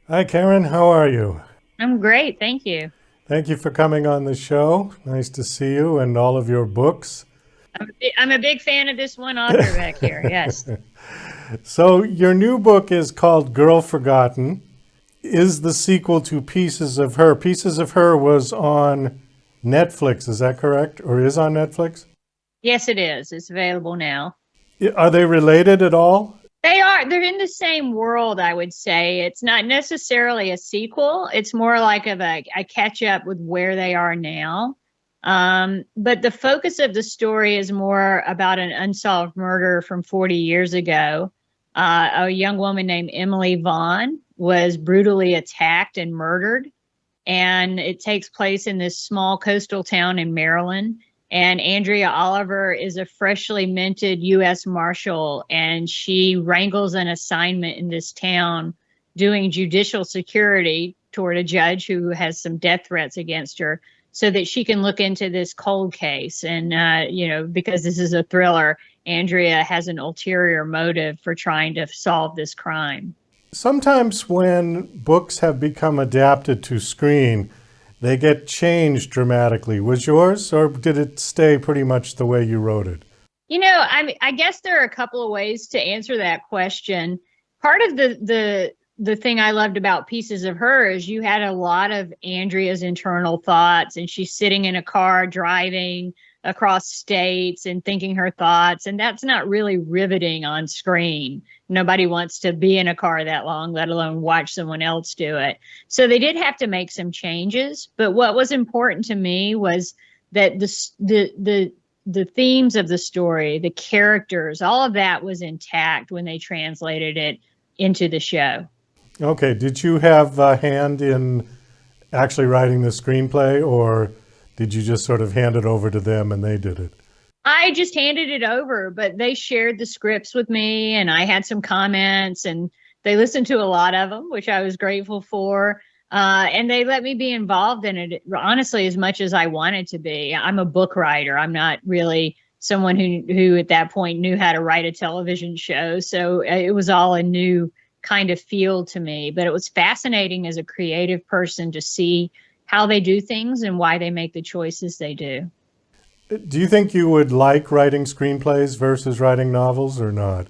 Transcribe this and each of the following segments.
Hi, Karen. How are you? I'm great, thank you. Thank you for coming on the show. Nice to see you and all of your books. I'm a big fan of this one author back here. Yes. So, your new book is called Girl Forgotten, is the sequel to Pieces of Her. Pieces of Her was on Netflix, is that correct? Or is on Netflix? Yes, it is. It's available now. Are they related at all? They're in the same world, I would say. It's not necessarily a sequel. It's more like a catch up with where they are now. But the focus of the story is more about an unsolved murder from 40 years ago. A young woman named Emily Vaughn was brutally attacked and murdered, and it takes place in this small coastal town in Maryland. And Andrea Oliver is a freshly minted U.S. Marshal, and she wrangles an assignment in this town doing judicial security toward a judge who has some death threats against her so that she can look into this cold case. And, because this is a thriller, Andrea has an ulterior motive for trying to solve this crime. Sometimes when books have become adapted to screen, they get changed dramatically. Was yours, or did it stay pretty much the way you wrote it? I guess there are a couple of ways to answer that question. Part of the thing I loved about Pieces of Her is you had a lot of Andrea's internal thoughts, and she's sitting in a car driving across states and thinking her thoughts, and that's not really riveting on screen. Nobody wants to be in a car that long, let alone watch someone else do it. So they did have to make some changes, but what was important to me was that the themes of the story, the characters, all of that was intact when they translated it into the show. Okay, did you have a hand in actually writing the screenplay, or did you just sort of hand it over to them and they did it? I just handed it over, but they shared the scripts with me and I had some comments, and they listened to a lot of them, which I was grateful for. And they let me be involved in it, honestly, as much as I wanted to be. I'm a book writer. I'm not really someone who at that point knew how to write a television show. So it was all a new kind of field to me, but it was fascinating as a creative person to see how they do things and why they make the choices they do. Do you think you would like writing screenplays versus writing novels or not?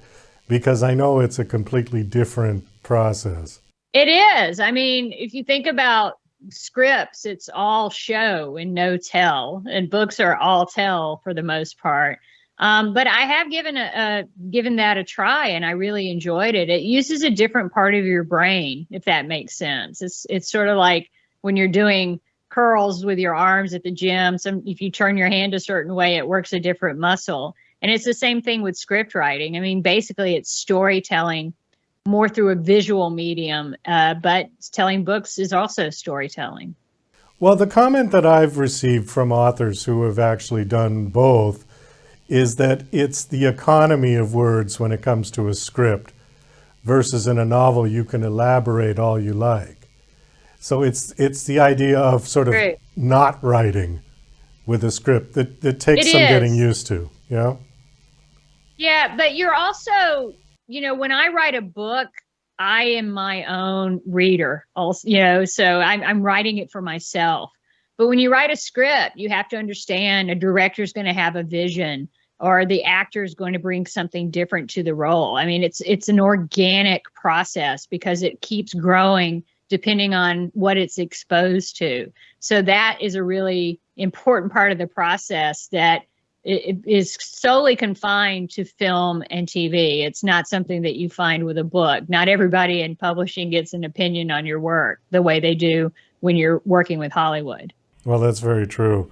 Because I know it's a completely different process. It is. I mean, if you think about scripts, it's all show and no tell, and books are all tell for the most part. But I have given that a try, and I really enjoyed it. It uses a different part of your brain, if that makes sense. It's sort of like when you're doing curls with your arms at the gym. If you turn your hand a certain way, it works a different muscle. And it's the same thing with script writing. I mean, basically, it's storytelling more through a visual medium, but telling books is also storytelling. Well, the comment that I've received from authors who have actually done both is that it's the economy of words when it comes to a script versus in a novel you can elaborate all you like. So it's the idea of sort of True. not writing with a script that It takes some getting is. used to. Yeah. Yeah, but you're also, when I write a book, I am my own reader, also, so I'm writing it for myself. But when you write a script, you have to understand a director's going to have a vision, or the actor is going to bring something different to the role. I mean, it's an organic process because it keeps growing depending on what it's exposed to. So that is a really important part of the process that it is solely confined to film and TV. It's not something that you find with a book. Not everybody in publishing gets an opinion on your work the way they do when you're working with Hollywood. Well, that's very true.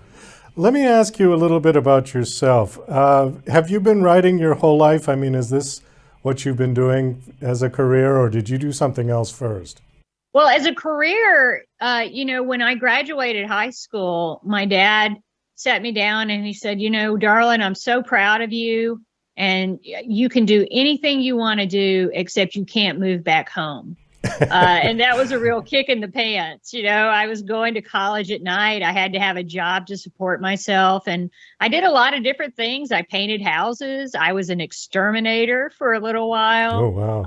Let me ask you a little bit about yourself. Have you been writing your whole life? I mean, is this what you've been doing as a career, or did you do something else first? Well, as a career, when I graduated high school, my dad sat me down and he said, darling, I'm so proud of you. And you can do anything you want to do, except you can't move back home. And that was a real kick in the pants. I was going to college at night. I had to have a job to support myself. And I did a lot of different things. I painted houses. I was an exterminator for a little Oh, while. wow.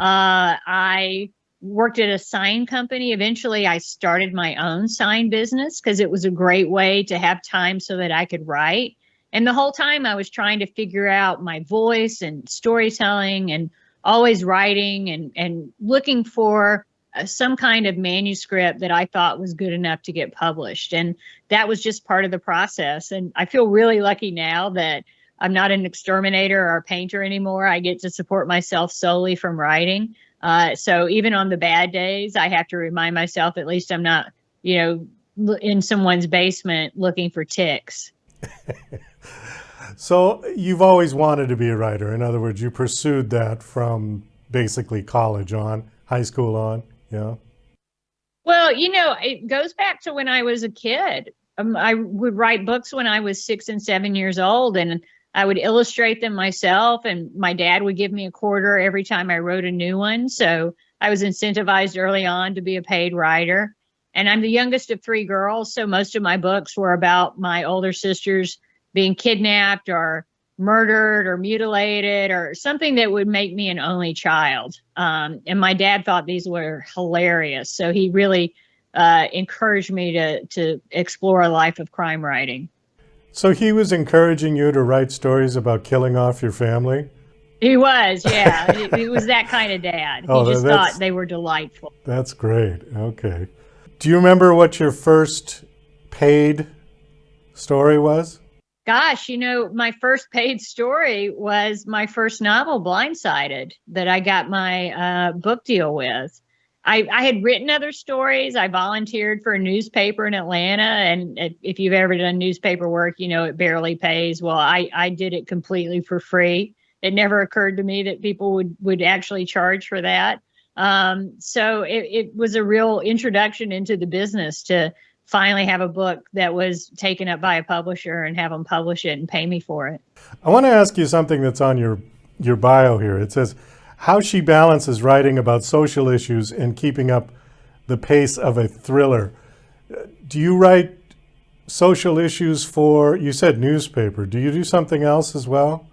I worked at a sign company. Eventually, I started my own sign business because it was a great way to have time so that I could write. And the whole time I was trying to figure out my voice and storytelling and always writing and looking for some kind of manuscript that I thought was good enough to get published. And that was just part of the process. And I feel really lucky now that I'm not an exterminator or a painter anymore. I get to support myself solely from writing. So even on the bad days, I have to remind myself at least I'm not, in someone's basement looking for ticks. So you've always wanted to be a writer. In other words, you pursued that from basically college on, high school on, yeah? Well, it goes back to when I was a kid. I would write books when I was 6 and 7 years old, and I would illustrate them myself. And my dad would give me a quarter every time I wrote a new one. So I was incentivized early on to be a paid writer. And I'm the youngest of 3 girls. So most of my books were about my older sisters being kidnapped or murdered or mutilated or something that would make me an only child. And my dad thought these were hilarious. So he really encouraged me to explore a life of crime writing. So he was encouraging you to write stories about killing off your family? He was, yeah. He was that kind of dad. Oh, he just thought they were delightful. That's great. Okay. Do you remember what your first paid story was? Gosh, my first paid story was my first novel, Blindsided, that I got my book deal with. I had written other stories. I volunteered for a newspaper in Atlanta. And if you've ever done newspaper work, it barely pays. Well, I did it completely for free. It never occurred to me that people would actually charge for that. So it was a real introduction into the business to finally have a book that was taken up by a publisher and have them publish it and pay me for it. I want to ask you something that's on your bio here. It says, how she balances writing about social issues and keeping up the pace of a thriller. Do you write social issues for, you said newspaper, do you do something else as well?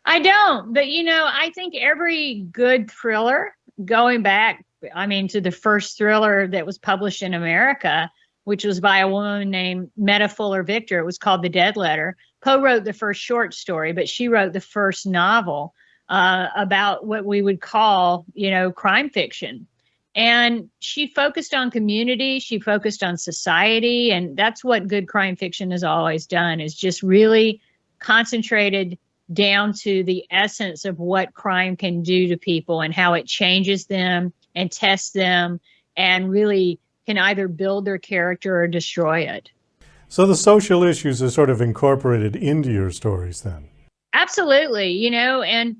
I don't, but I think every good thriller, going back, to the first thriller that was published in America, which was by a woman named Meta Fuller Victor. It was called The Dead Letter. Poe wrote the first short story, but she wrote the first novel about what we would call, crime fiction. And she focused on community. She focused on society. And that's what good crime fiction has always done, is just really concentrated down to the essence of what crime can do to people and how it changes them and tests them and really can either build their character or destroy it. So the social issues are sort of incorporated into your stories then? Absolutely. And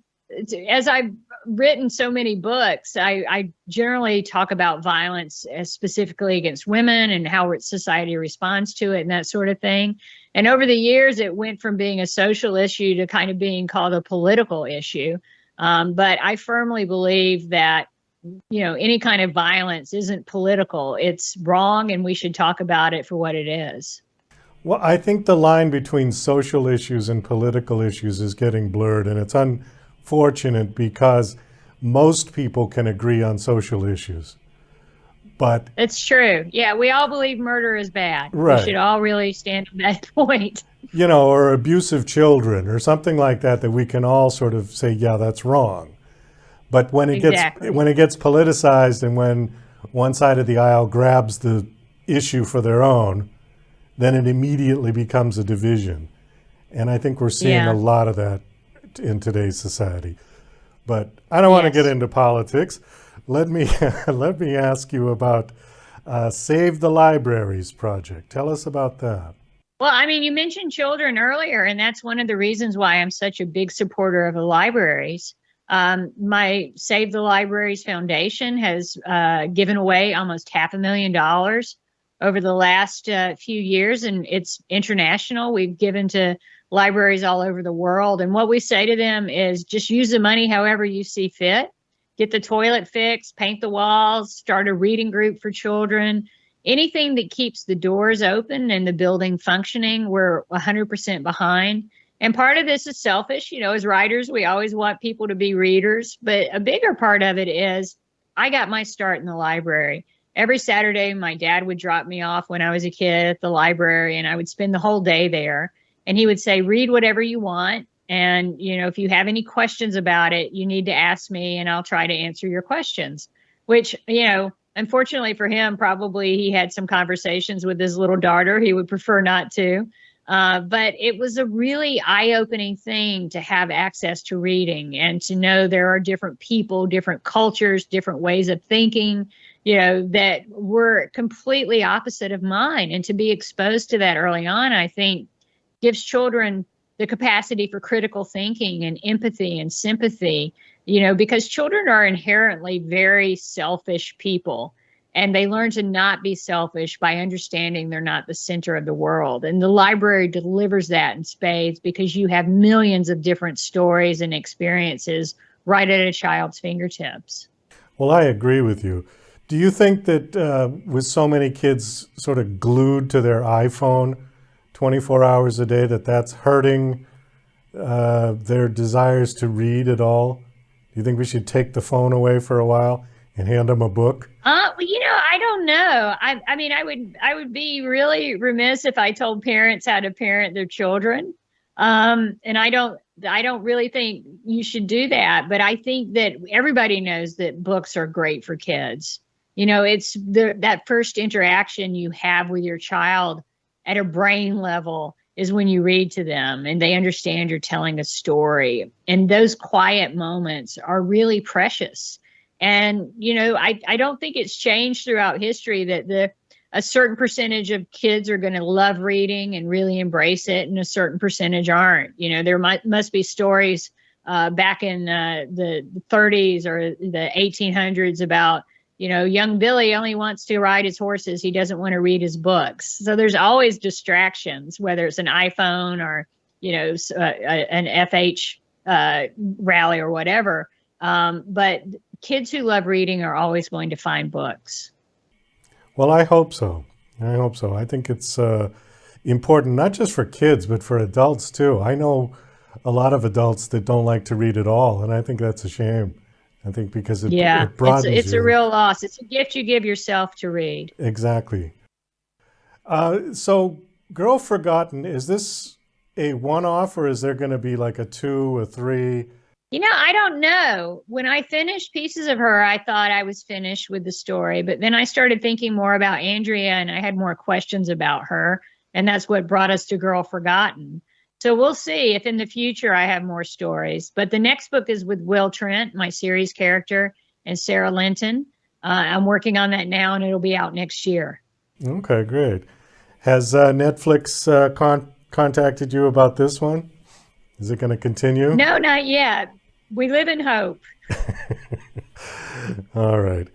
as I've written so many books, I generally talk about violence specifically against women and how society responds to it and that sort of thing. And over the years, it went from being a social issue to kind of being called a political issue. But I firmly believe that any kind of violence isn't political. It's wrong, and we should talk about it for what it is. Well, I think the line between social issues and political issues is getting blurred, and it's unfortunate because most people can agree on social issues. But it's true. Yeah, we all believe murder is bad. Right. We should all really stand on that point. Or abusive children or something like that we can all sort of say, yeah, that's wrong. But when it gets politicized and when one side of the aisle grabs the issue for their own, then it immediately becomes a division. And I think we're seeing a lot of that in today's society. But I don't want to get into politics. Let me ask you about Save the Libraries project. Tell us about that. Well, you mentioned children earlier, and that's one of the reasons why I'm such a big supporter of the libraries. My Save the Libraries Foundation has given away almost $500,000 over the last few years, and it's international. We've given to libraries all over the world. And what we say to them is just use the money however you see fit. Get the toilet fixed, paint the walls, start a reading group for children. Anything that keeps the doors open and the building functioning, we're 100% behind. And part of this is selfish. As writers, we always want people to be readers. But a bigger part of it is I got my start in the library. Every Saturday, my dad would drop me off when I was a kid at the library, and I would spend the whole day there. And he would say, read whatever you want. And, if you have any questions about it, you need to ask me and I'll try to answer your questions, which, unfortunately for him, probably he had some conversations with his little daughter. He would prefer not to. But it was a really eye-opening thing to have access to reading and to know there are different people, different cultures, different ways of thinking, that were completely opposite of mine. And to be exposed to that early on, I think gives children the capacity for critical thinking and empathy and sympathy, because children are inherently very selfish people. And they learn to not be selfish by understanding they're not the center of the world. And the library delivers that in spades because you have millions of different stories and experiences right at a child's fingertips. Well, I agree with you. Do you think that with so many kids sort of glued to their iPhone 24 hours a day, that's hurting their desires to read at all? Do you think we should take the phone away for a while and hand them a book? Well, I don't know. I mean, I would be really remiss if I told parents how to parent their children. And I don't really think you should do that. But I think that everybody knows that books are great for kids. It's that first interaction you have with your child at a brain level is when you read to them and they understand you're telling a story. And those quiet moments are really precious. And, I don't think it's changed throughout history that a certain percentage of kids are going to love reading and really embrace it, and a certain percentage aren't. There must be stories back in the 30s or the 1800s about, young Billy only wants to ride his horses. He doesn't want to read his books. So there's always distractions, whether it's an iPhone or, an FH rally or whatever. But kids who love reading are always going to find books. Well, I hope so. I think it's important, not just for kids, but for adults too. I know a lot of adults that don't like to read at all, and I think that's a shame. I think because it broadens it's a real loss. It's a gift you give yourself to read. Exactly. So Girl Forgotten, is this a one-off or is there going to be like a 2, a 3? I don't know. When I finished Pieces of Her, I thought I was finished with the story, but then I started thinking more about Andrea and I had more questions about her. And that's what brought us to Girl Forgotten. So we'll see if in the future I have more stories. But the next book is with Will Trent, my series character, and Sarah Linton. I'm working on that now and it'll be out next year. Okay, great. Has Netflix contacted you about this one? Is it going to continue? No, not yet. We live in hope. All right.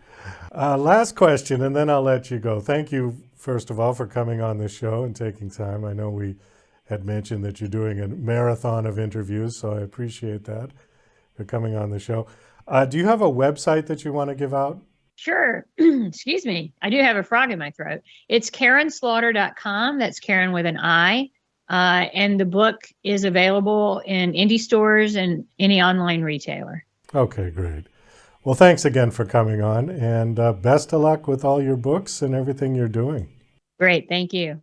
Last question, and then I'll let you go. Thank you, first of all, for coming on this show and taking time. I know we had mentioned that you're doing a marathon of interviews, so I appreciate that for coming on the show. Do you have a website that you want to give out? Sure. Excuse me. I do have a frog in my throat. It's KarinSlaughter.com. That's Karin with an I. And the book is available in indie stores and any online retailer. Okay, great. Well, thanks again for coming on, and best of luck with all your books and everything you're doing. Great. Thank you.